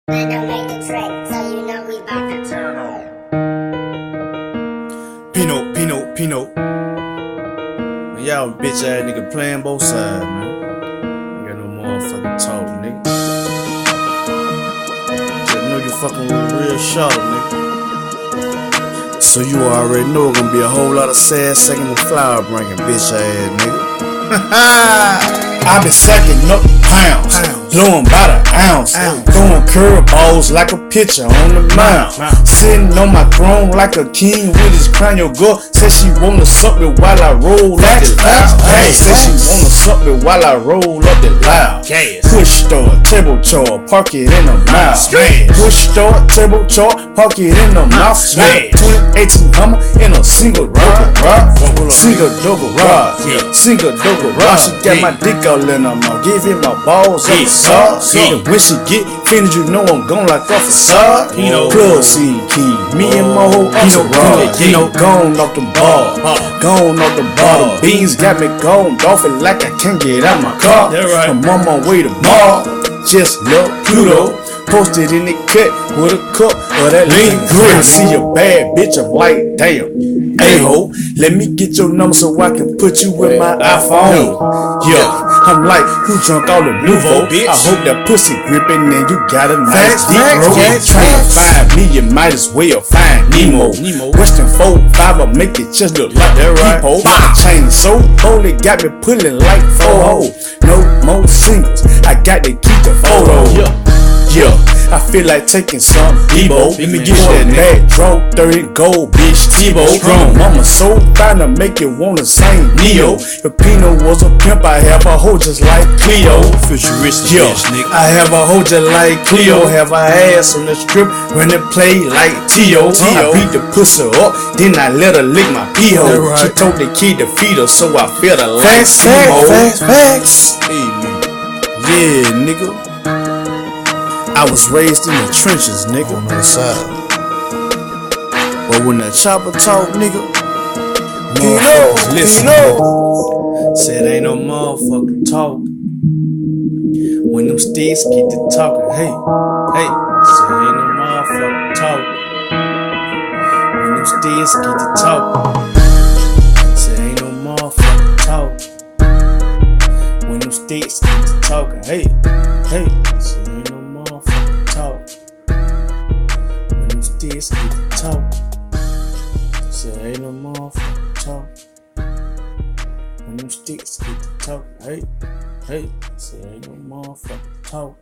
Man, don't make the track, so you know we bout to turn on. Pino. Y'all bitch ass nigga playing both sides, man. Ain't got no motherfucking talk, nigga. Just know you fucking with a real shot, nigga. So you already know it's gonna be a whole lot of sad singing and flower bringing, bitch ass nigga. I been sacking up pounds, blowing by the ounce, throwing curveballs like a pitcher on the mound, sitting on my throne like a king with his crown. Your girl said she wanna suck me while I roll up the loud. Said she wanna suck me while I roll up the loud. Push start, turbo char, park it in the mouth. Push start, turbo char, park it in the mouth. 2018 Hummer in a single double rod, single double rod, single double rod. She got my dick all in her mouth, give him my balls up the sauce. And when she get finished, you know I'm gone like a facade. Plug scene key, me and my whole entourage. Gone off the bar, gone off the bar. The beans got me gone off it like I can't get out my car. I'm on my way to bar, just love Pluto. Posted in the cut with a cup of that lean green. See a bad bitch, I'm like, damn. Hey ho, let me get your number so I can put you in my iPhone. Yeah, I'm like, who drunk all the Nouveau? I hope that pussy gripping and you got a nice deep throat. Trying to find me, you might as well find Nemo. Western 4-5 will make it just look like that people. My chain so holy, got me pulling like 4-0. No more singles, I got to keep the photo. Yeah, I feel like taking some Debo. Let me get that bag, draw 30 gold, bitch, Tebow. Strong, mama so fine to make you wanna sing Neo. If Pino was a pimp, I have a hoe just like Cleo. Yeah, I have a hoe just like Cleo. Have a ass on the strip when it play like T.O. I beat the pussy up, then I let her lick my pee-hole. She told the kid to feed her, so I felt her like facts. Yeah, nigga. I was raised in the trenches, nigga, on the side. But when that chopper talk, nigga, motherfuckers listen. Said ain't no motherfucking talk. When them sticks get to talking, hey, said ain't no motherfucking talk. When them sticks get to talking, said ain't no motherfucking talk. When them sticks get to talking, hey, said ain't no motherfucking talk. When them sticks get to talk, say ain't no motherfucking talk. When them sticks get to talk, hey, say ain't no motherfucking talk.